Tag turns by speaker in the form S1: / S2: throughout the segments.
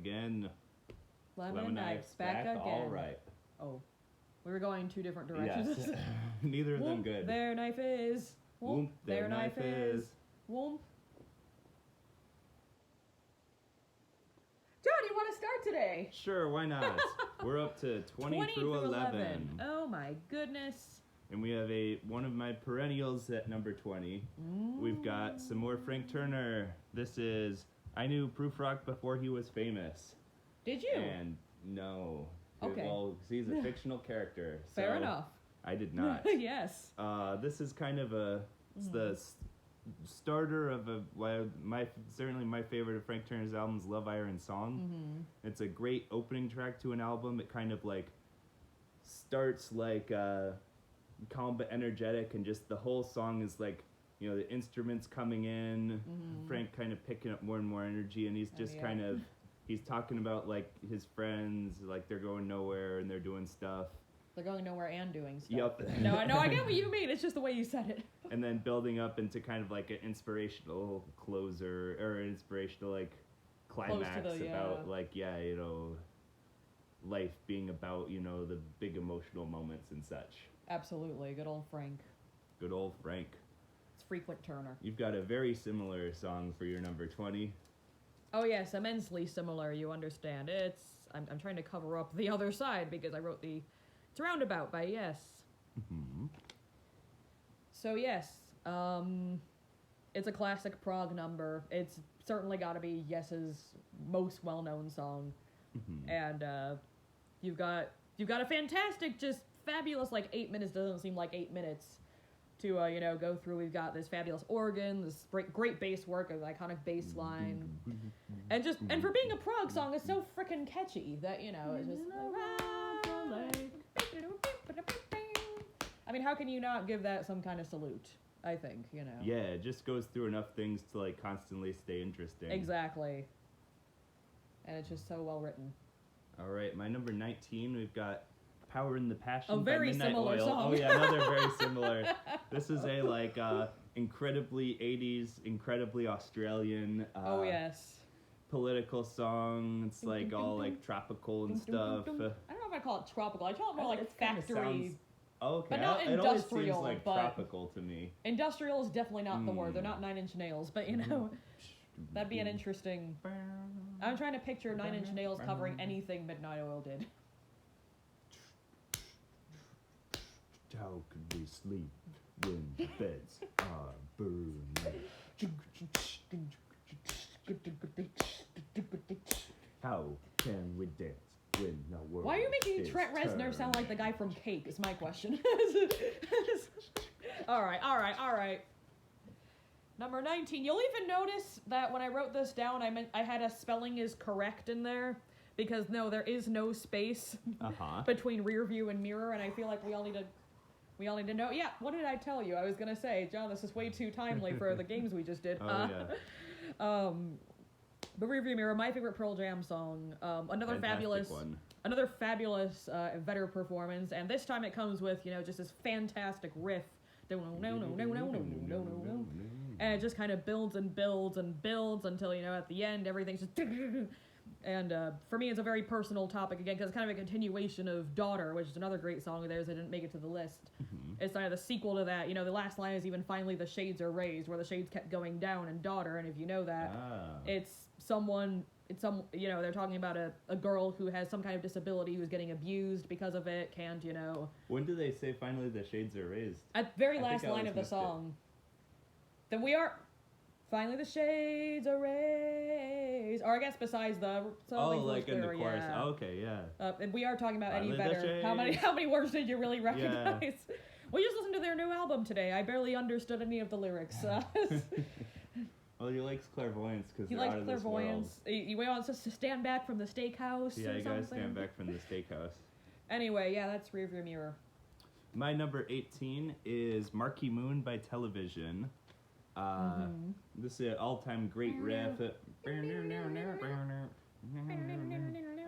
S1: again.
S2: Lemon Knife's back again.
S1: All right.
S2: Oh, we were going two different directions.
S1: Yes. Neither of them good.
S2: Their knife is.
S1: Whoop, their knife is.
S2: Whoop. John, you want to start today?
S1: Sure, why not? We're up to 20 through 11.
S2: Oh my goodness.
S1: And we have one of my perennials at number 20. We've got some more Frank Turner. This is I Knew Proof Rock Before He Was Famous.
S2: Did you?
S1: And no.
S2: Okay.
S1: Well, he's a fictional character. So
S2: Fair enough.
S1: I did not.
S2: Yes.
S1: This is kind of the starter of certainly my favorite of Frank Turner's albums, Love Iron Song. It's a great opening track to an album. It kind of like starts like calm but energetic, and just the whole song is like, you know, the instruments coming in, Frank kind of picking up more and more energy, and he's just kind of, he's talking about like his friends, like they're going nowhere and they're doing stuff.
S2: They're going nowhere and doing stuff.
S1: Yep.
S2: No, I get what you mean. It's just the way you said it.
S1: And then building up into kind of like an inspirational closer, or an inspirational like climax about like, you know, life being about, you know, the big emotional moments and such.
S2: Absolutely. Good old Frank.
S1: Good old Frank.
S2: It's Frequent Turner.
S1: You've got a very similar song for your number 20.
S2: Oh yes, immensely similar, you understand. I'm trying to cover up the other side because I wrote it's Roundabout by Yes. So yes, it's a classic prog number. It's certainly got to be Yes's most well-known song. And you've got a fantastic, just fabulous, like 8 minutes doesn't seem like 8 minutes to you know, go through. We've got this fabulous organ, this great bass work, an iconic bass line, and for being a prog song, it's so freaking catchy that, you know, it's just I mean, how can you not give that some kind of salute? I think, you know.
S1: Yeah, it just goes through enough things to like constantly stay interesting.
S2: Exactly. And it's just so well written.
S1: All right, my number 19, we've got Power in the Passion by
S2: very
S1: Midnight
S2: similar
S1: Oil.
S2: song.
S1: Oh yeah, another very similar. This is a like incredibly 80s, incredibly Australian
S2: Oh yes.
S1: political song. It's like all like tropical and stuff.
S2: I don't know if I call it tropical. I call it more like
S1: It kinda
S2: factory.
S1: sounds- Okay,
S2: But not
S1: it always
S2: industrial,
S1: seems like
S2: but-
S1: tropical to me.
S2: Industrial is definitely not the word. They're not Nine Inch Nails, but you know, that'd be an interesting. I'm trying to picture Nine Inch Nails covering anything Midnight Oil did.
S1: How can we sleep when the beds are burning? How can we dance when the world
S2: Why are you making
S1: is
S2: Trent Reznor
S1: turned?
S2: sound like the guy from Cake? Is my question. All right. Number 19. You'll even notice that when I wrote this down, I had a spelling is correct in there, because no, there is no space between rear view and mirror, and I feel like we all need to know. Yeah, what did I tell you? I was gonna say, John, this is way too timely for the games we just did. But Rearview Mirror, my favorite Pearl Jam song. Another fabulous Vedder performance, and this time it comes with, you know, just this fantastic riff. And it just kind of builds and builds and builds until, you know, at the end everything's just. And for me, it's a very personal topic again, because it's kind of a continuation of Daughter, which is another great song of theirs that didn't make it to the list. It's kind of the sequel to that. You know, the last line is even finally the shades are raised, where the shades kept going down in Daughter. And if you know that, you know, they're talking about a girl who has some kind of disability who's getting abused because of it, can't, you know.
S1: When do they say finally the shades are raised?
S2: At the very last line of the song. Then we are. Finally the shades are raised. Or I guess besides the song.
S1: Oh, like in the chorus.
S2: Yeah.
S1: Oh, okay, yeah.
S2: And we are talking about
S1: Finally
S2: Eddie Vedder. How many words did you really recognize? Yeah. We just listened to their new album today. I barely understood any of the lyrics.
S1: Well, he likes clairvoyance because
S2: he likes clairvoyance. He wants us to stand back from the steakhouse.
S1: Yeah, you gotta stand back from the steakhouse.
S2: Anyway, yeah, that's Rearview Mirror.
S1: My number 18 is Marquee Moon by Television. This is an all-time great riff.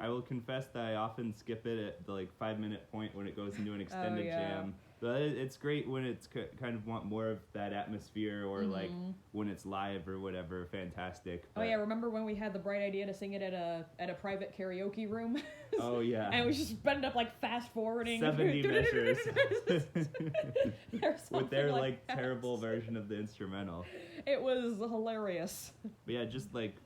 S1: I will confess that I often skip it at the like 5-minute point when it goes into an extended jam. But it's great when it's kind of want more of that atmosphere, or like when it's live or whatever. Fantastic.
S2: Oh yeah, remember when we had the bright idea to sing it at a private karaoke room?
S1: Oh yeah.
S2: And we just ended up like fast forwarding
S1: 70 measures
S2: with
S1: with their like terrible version of the instrumental.
S2: It was hilarious.
S1: But yeah, just like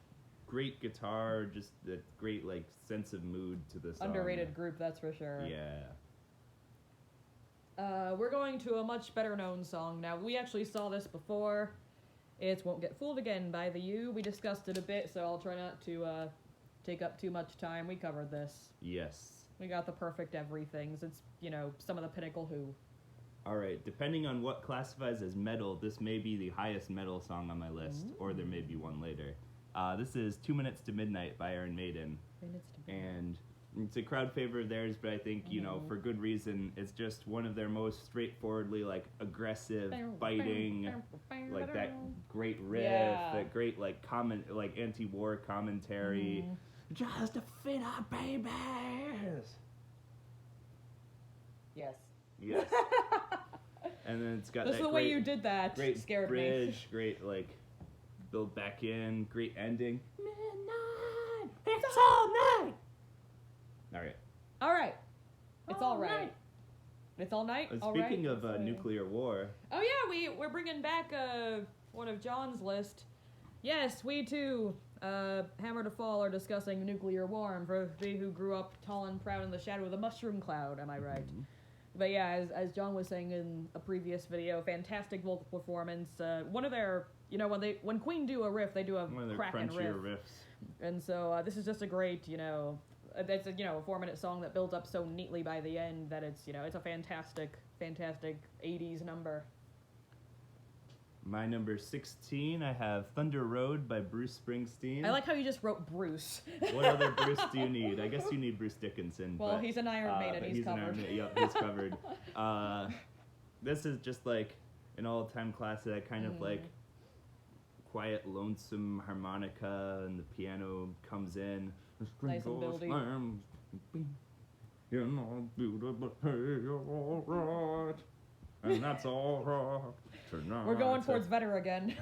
S1: great guitar, just a great like sense of mood to the song.
S2: Underrated group, that's for sure.
S1: Yeah.
S2: We're going to a much better known song now. We actually saw this before. It's Won't Get Fooled Again by The U. We discussed it a bit, so I'll try not to take up too much time. We covered this.
S1: Yes.
S2: We got the perfect everythings. It's, some of the pinnacle Who.
S1: Alright, depending on what classifies as metal, this may be the highest metal song on my list, or there may be one later. This is 2 Minutes to Midnight by Iron Maiden. And it's a crowd favorite of theirs, but I think, for good reason. It's just one of their most straightforwardly, like, aggressive, biting, like, that great riff, that great, like, anti-war commentary. Just to fit our babies!
S2: Yes.
S1: Yes. And then it's got
S2: That's
S1: that
S2: the
S1: great,
S2: way you did that.
S1: great
S2: Scared
S1: bridge,
S2: me.
S1: great, like, build back in, great ending. Midnight, it's all night! Alright.
S2: All right. It's all right. It's all night. All right.
S1: Speaking of nuclear war,
S2: Oh yeah, we're bringing back one of John's list. Yes, we too, Hammer to Fall, are discussing nuclear war, and for thee who grew up tall and proud in the shadow of the mushroom cloud, am I right? But yeah, as John was saying in a previous video, fantastic vocal performance. One of their, when Queen do a riff, they do a
S1: one of their
S2: cracking riff.
S1: crunchier riffs.
S2: And so this is just a great, it's a, a 4-minute song that builds up so neatly by the end that it's, it's a fantastic 80s number.
S1: My number 16, I have Thunder Road by Bruce Springsteen.
S2: I like how you just wrote Bruce.
S1: What other Bruce do you need? I guess you need Bruce Dickinson.
S2: Well,
S1: but,
S2: he's an Iron Maiden, he's covered.
S1: Yep, he's covered. This is just like an all-time classic, kind of like quiet, lonesome harmonica, and the piano comes in.
S2: Nice and buildy.
S1: You're not beautiful, but hey, you're all right. And that's all right. Tonight.
S2: We're going towards Vetter again.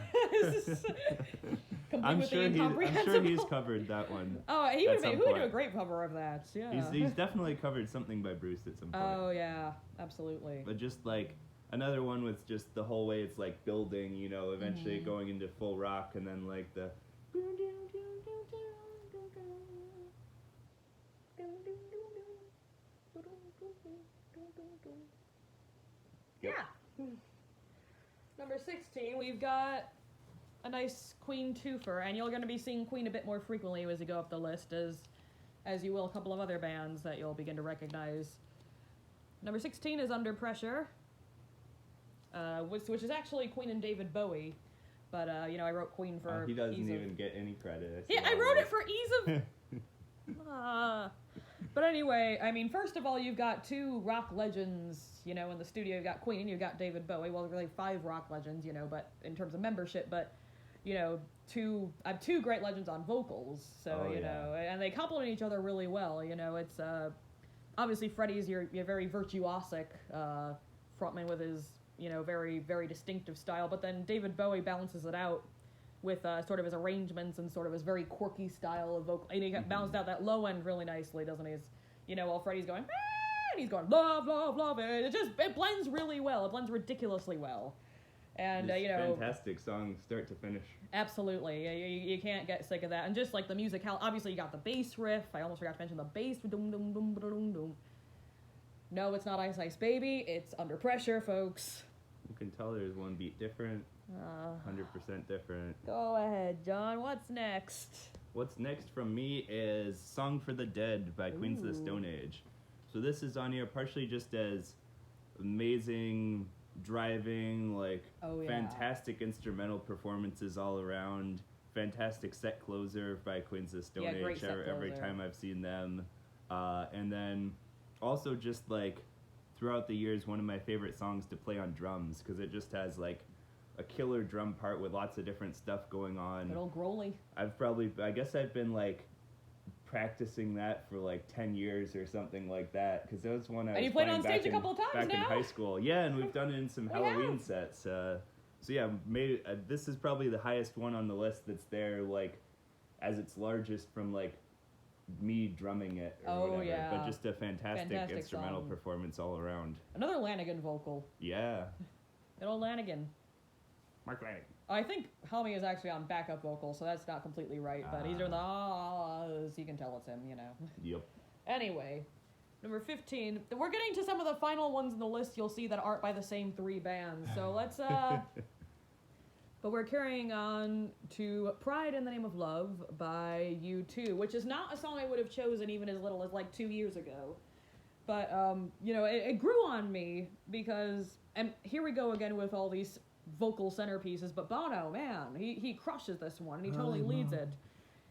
S1: I'm sure he's covered that one.
S2: Oh, he would do a great cover of that. Yeah.
S1: He's definitely covered something by Bruce at some point.
S2: Oh yeah, absolutely.
S1: But just like another one with just the whole way it's like building, eventually going into full rock, and then like the.
S2: Yeah. Number 16, we've got a nice Queen twofer, and you're going to be seeing Queen a bit more frequently as you go up the list, as you will a couple of other bands that you'll begin to recognize. Number 16 is Under Pressure, which is actually Queen and David Bowie, but I wrote Queen for
S1: he doesn't even get any credit.
S2: Yeah, I wrote it for ease of. But anyway, I mean, first of all, you've got two rock legends, in the studio. You've got Queen, you've got David Bowie. Well, really 5 rock legends, but in terms of membership, but, I have 2 great legends on vocals, so, and they complement each other really well, it's, obviously Freddie's your very virtuosic, frontman with his, very, very distinctive style, but then David Bowie balances it out with sort of his arrangements and sort of his very quirky style of vocal, and he balanced out that low end really nicely, doesn't he? While Freddie's going, and he's going, love, love, love, it blends really well. It blends ridiculously well. And,
S1: fantastic song, start to finish.
S2: Absolutely. You can't get sick of that. And just like the music, obviously you got the bass riff. I almost forgot to mention the bass. Doom, doom, doom, doom, doom. No, it's not Ice Ice Baby. It's Under Pressure, folks.
S1: You can tell there's one beat different. 100% different.
S2: Go ahead, John. What's next?
S1: What's next from me is Song for the Dead by Queens of the Stone Age. So this is on here partially just as amazing driving, fantastic instrumental performances all around, fantastic set closer by Queens of the Stone Age every time I've seen them. And then also just like throughout the years, one of my favorite songs to play on drums, because it just has like a killer drum part with lots of different stuff going on.
S2: Good old Growly.
S1: I guess I've been like practicing that for like 10 years or something like that, because that was one I
S2: And you
S1: was
S2: played on
S1: playing
S2: stage a couple of times
S1: back in
S2: now?
S1: high school. Yeah, and we've done it in some
S2: We
S1: Halloween
S2: have.
S1: sets. So yeah, maybe this is probably the highest one on the list that's there, like as its largest from like me drumming it or
S2: Oh,
S1: whatever.
S2: yeah.
S1: But just a fantastic instrumental
S2: song.
S1: performance all around.
S2: Another Lanigan vocal.
S1: Yeah.
S2: Good old Lanigan.
S1: Mark Lanigan.
S2: I think Helmy is actually on backup vocal, so that's not completely right, but he's doing the ahs, you can tell it's him, you know.
S1: Yep.
S2: Anyway, number 15. We're getting to some of the final ones in the list you'll see that aren't by the same 3 bands, so let's, But we're carrying on to Pride in the Name of Love by U2, which is not a song I would have chosen even as little as like 2 years ago. But, you know, it grew on me because, and here we go again with all these vocal centerpieces, but Bono, man, he crushes this one, and he totally leads it.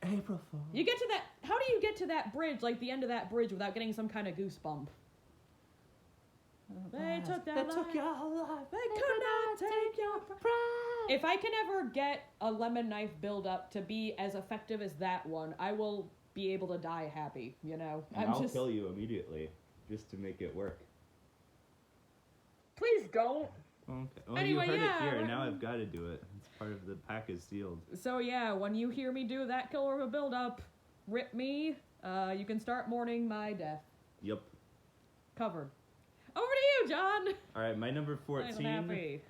S1: April Fool.
S2: You get to that, how do you get to that bridge, like the end of that bridge, without getting some kind of goosebump? They took your life, they could not take your pride. If I can ever get a Lemon Knife build-up to be as effective as that one, I will be able to die happy, you know?
S1: And I'll kill you immediately, just to make it work.
S2: Please don't.
S1: Okay. Well,
S2: Anyway,
S1: you heard
S2: yeah,
S1: it here.
S2: we're-
S1: Now I've got to do it. It's part of the pack is sealed.
S2: So yeah, when you hear me do that killer of a build-up, rip me, you can start mourning my death.
S1: Yep.
S2: Covered. Over to you, John!
S1: All right, my number
S2: I'm
S1: 14
S2: happy.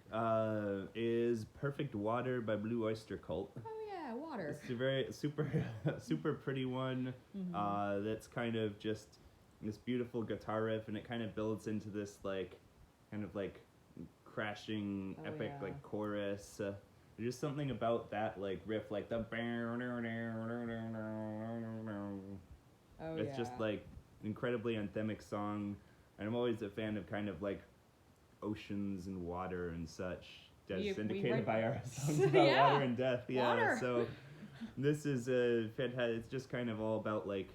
S1: is "Perfect Water" by Blue Oyster Cult.
S2: Oh yeah, water.
S1: It's a very super pretty one. That's kind of just this beautiful guitar riff, and it kind of builds into this like kind of like crashing
S2: Oh,
S1: epic
S2: yeah.
S1: like chorus. There's just something about that like riff, like the.
S2: Oh
S1: It's
S2: yeah.
S1: just like incredibly anthemic song, and I'm always a fan of kind of like oceans and water and such, as
S2: We
S1: indicated
S2: read-
S1: by our songs about
S2: Yeah.
S1: water and death. Yeah,
S2: Water.
S1: so this is a fantastic. It's just kind of all about like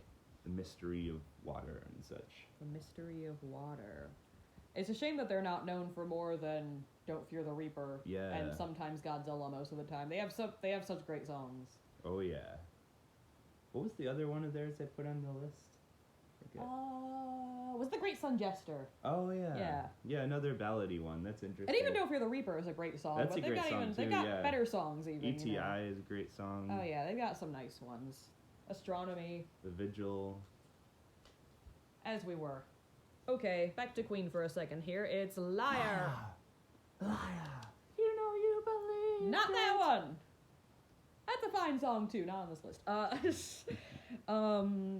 S1: the mystery of water and such.
S2: The Mystery of Water. It's a shame that they're not known for more than Don't Fear the Reaper
S1: Yeah.
S2: and sometimes Godzilla most of the time. They have such great songs.
S1: Oh yeah. What was the other one of theirs I put on the list? Forget.
S2: Was The Great Sun Jester.
S1: Oh yeah.
S2: Yeah.
S1: Yeah, another ballady one. That's interesting.
S2: And even Don't Fear the Reaper is a great song.
S1: That's
S2: but
S1: a
S2: they've
S1: great
S2: got
S1: song,
S2: even they've
S1: too,
S2: got
S1: yeah.
S2: better songs even.
S1: ETI
S2: You know?
S1: is a great song.
S2: Oh yeah, they've got some nice ones. Astronomy,
S1: The Vigil.
S2: as we were. Okay, back to Queen for a second here. It's Liar.
S1: Liar. You know you believe.
S2: Not that one. That's a fine song too, not on this list.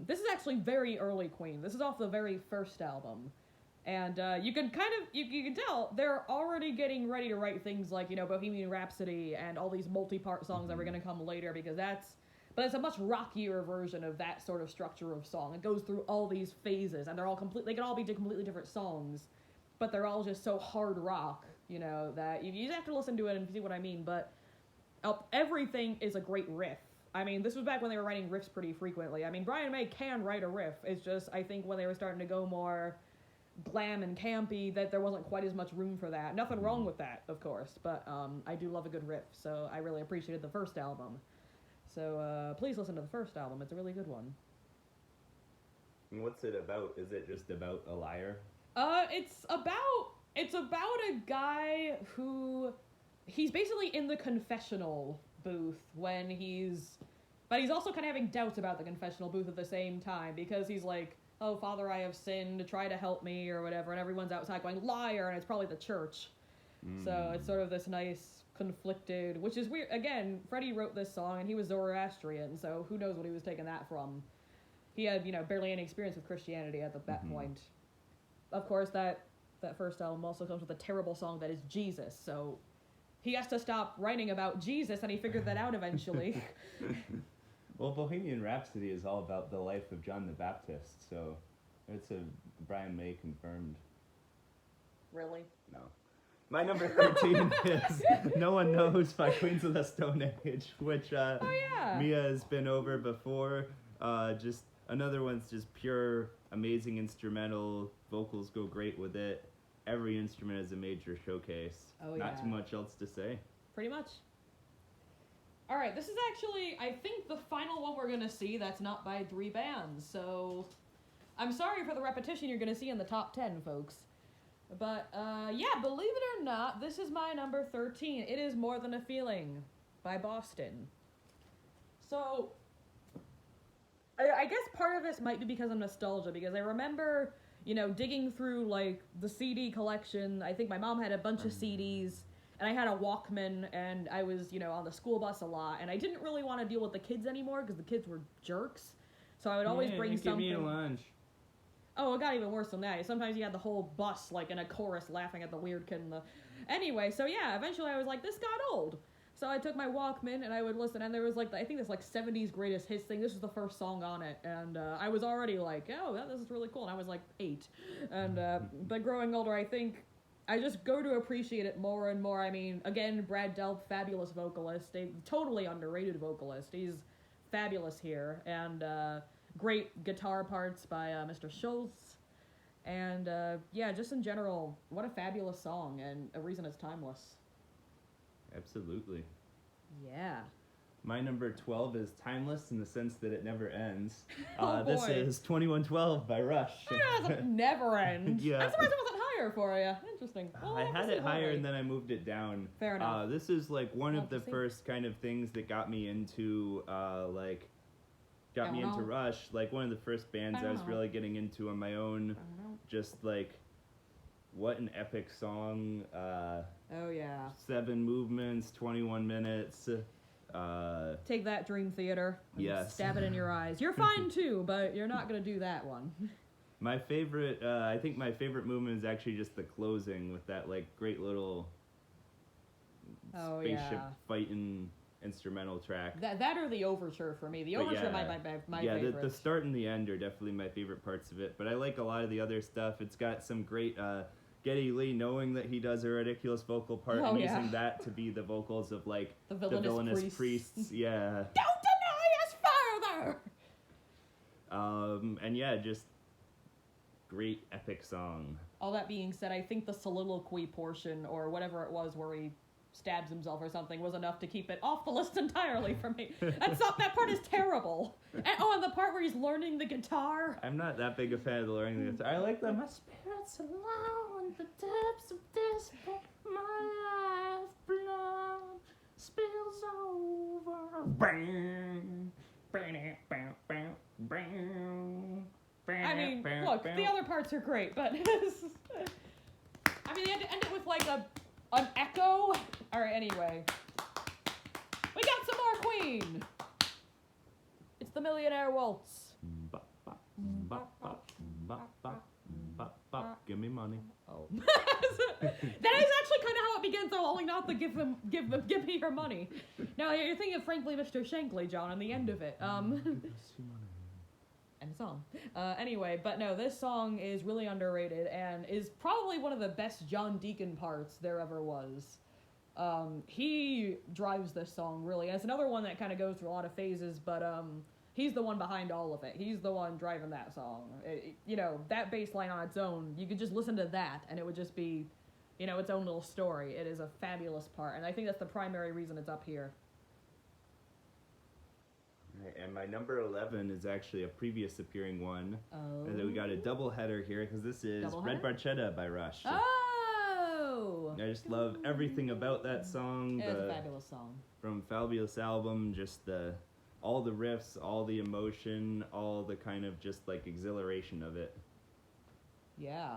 S2: This is actually very early Queen. This is off the very first album. And you can kind of, you can tell, they're already getting ready to write things like, you know, Bohemian Rhapsody and all these multi-part songs that were going to come later, because but it's a much rockier version of that sort of structure of song. It goes through all these phases, and they can all be completely different songs, but they're all just so hard rock, you know, that you just have to listen to it and see what I mean, but everything is a great riff. I mean, this was back when they were writing riffs pretty frequently. I mean, Brian May can write a riff. It's just, I think when they were starting to go more glam and campy, that there wasn't quite as much room for that. Nothing wrong with that, of course, but I do love a good riff, so I really appreciated the first album. So please listen to the first album. It's a really good one.
S1: And what's it about? Is it just about a liar?
S2: It's about a guy who he's basically in the confessional booth but he's also kind of having doubts about the confessional booth at the same time, because he's like, oh, Father, I have sinned, try to help me, or whatever, and everyone's outside going, liar, and it's probably the church. So it's sort of this nice conflicted, which is weird. Again, Freddie wrote this song, and he was Zoroastrian, so who knows what he was taking that from. He had, you know, barely any experience with Christianity at that point. Of course, that first album also comes with a terrible song that is Jesus, so he has to stop writing about Jesus, and he figured that out eventually.
S1: Well, Bohemian Rhapsody is all about the life of John the Baptist, so it's a Brian May confirmed.
S2: Really?
S1: No. My number 13 is No One Knows by Queens of the Stone Age, which Mia has been over before. Just another one's just pure, amazing instrumental. Vocals go great with it. Every instrument is a major showcase.
S2: Oh,
S1: Not
S2: yeah.
S1: too much else to say.
S2: Pretty much. All right, this is actually, I think, the final one we're going to see that's not by 3 bands. So, I'm sorry for the repetition you're going to see in the top 10, folks. But, yeah, believe it or not, this is my number 13. It is More Than a Feeling by Boston. So, I guess part of this might be because of nostalgia, because I remember, you know, digging through, like, the CD collection. I think my mom had a bunch of CDs, and I had a Walkman, and I was, you know, on the school bus a lot, and I didn't really want to deal with the kids anymore, because the kids were jerks, so I would always bring something.
S1: Give me a lunch.
S2: Oh, it got even worse than that. Sometimes you had the whole bus, like, in a chorus laughing at the weird kid in the... Anyway, so yeah, eventually I was like, this got old. So I took my Walkman, and I would listen, and there was, like, I think this, like, 70s greatest hits thing. This was the first song on it, and I was already like, oh, this is really cool, and I was, like, 8. And, but growing older, I think I just go to appreciate it more and more. I mean, again, Brad Delp, fabulous vocalist, a totally underrated vocalist. He's fabulous here, and great guitar parts by Mr. Schultz. And, yeah, just in general, what a fabulous song, and a reason it's timeless.
S1: Absolutely.
S2: Yeah.
S1: My number 12 is timeless in the sense that it never ends.
S2: Oh,
S1: this
S2: boy.
S1: is 2112 by Rush.
S2: It never ends.
S1: Yeah.
S2: I'm surprised it wasn't higher for you. Interesting. Well,
S1: I
S2: we'll
S1: had
S2: see
S1: it higher
S2: why.
S1: and then I moved it down.
S2: Fair enough.
S1: This is like one
S2: We'll
S1: of the
S2: have to see.
S1: first kind of things that got me into got me
S2: Don't
S1: into
S2: know.
S1: Rush. Like one of the first bands I was
S2: Don't know.
S1: really getting into on my own.
S2: I don't know.
S1: Just like what an epic song.
S2: Oh, yeah.
S1: 7 movements, 21 minutes.
S2: Take that, Dream Theater. And
S1: Yes.
S2: Stab it in your eyes. You're fine, too, but you're not going to do that one.
S1: My favorite, I think my favorite movement is actually just the closing with that like great little
S2: Oh,
S1: spaceship
S2: yeah.
S1: fighting instrumental track.
S2: That or the overture for me. The
S1: But
S2: overture
S1: yeah,
S2: my
S1: yeah,
S2: favorite.
S1: the start and the end are definitely my favorite parts of it. But I like a lot of the other stuff. It's got some great Geddy Lee knowing that he does a ridiculous vocal part
S2: Oh,
S1: and
S2: yeah.
S1: using that to be the vocals of like
S2: The
S1: the
S2: villainous
S1: villainous
S2: priests.
S1: priests. Yeah.
S2: Don't deny us further!
S1: And yeah, just great epic song.
S2: All that being said, I think the soliloquy portion, or whatever it was where he stabs himself or something, was enough to keep it off the list entirely for me. That part is terrible. And the part where he's learning the guitar.
S1: I'm not that big a fan of the learning the guitar. I like the my spirits alone in the depths of this pit, my life blood spills over. Bang, bang, bang, bang, bang.
S2: I mean, look, the other parts are great, but I mean, they had to end it with like an echo. All right, anyway, we got some more Queen. It's the Millionaire Waltz.
S1: Bop, bop, bop, bop, bop, bop, bop, bop. Give me money.
S2: Oh, that is actually kind of how it begins. Though, only not the give me your money. Now you're thinking of Frankly Mr. Shankly, John, and the end of it. And song. Anyway, but no, this song is really underrated and is probably one of the best John Deacon parts there ever was. He drives this song really. And it's another one that kind of goes through a lot of phases, but he's the one behind all of it. He's the one driving that song. You know, that bass line on its own, you could just listen to that and it would just be, you know, its own little story. It is a fabulous part, and I think that's the primary reason it's up here.
S1: And my number 11 is actually a previous appearing one.
S2: Oh.
S1: And then we got a double header here because this is
S2: Double
S1: Red
S2: header?
S1: Barchetta by Rush.
S2: Oh!
S1: I just love everything about that song.
S2: It's a fabulous song.
S1: From Fabulous Album, just all the riffs, all the emotion, all the kind of just like exhilaration of it.
S2: Yeah.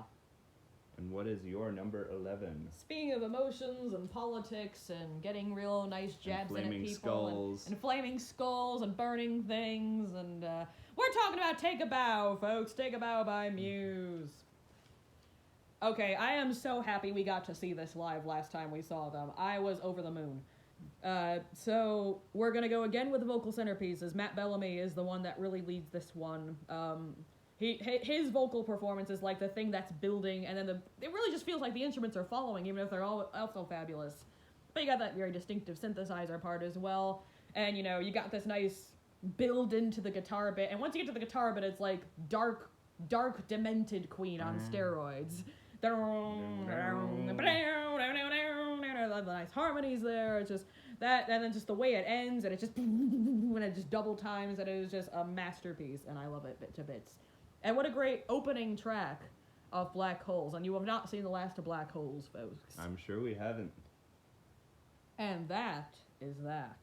S1: And what is your number 11?
S2: Speaking of emotions and politics and getting real nice jabs in at
S1: flaming
S2: people
S1: skulls.
S2: and flaming skulls and burning things and we're talking about Take a Bow, folks. Take a Bow by Muse. Okay, I am so happy we got to see this live last time we saw them. I was over the moon. So we're gonna go again with the vocal centerpieces. Matt Bellamy is the one that really leads this one. His vocal performance is like the thing that's building, and then it really just feels like the instruments are following, even if they're all also fabulous. But you got that very distinctive synthesizer part as well, and you know, you got this nice build into the guitar bit, and once you get to the guitar bit, it's like dark, demented Queen on steroids. The nice harmonies there. It's just That, and then just the way it ends, and it just when it just double times, and it is just a masterpiece, and I love it bit to bits. And what a great opening track of Black Holes, and you have not seen the last of Black Holes, folks.
S1: I'm sure we haven't.
S2: And that is that.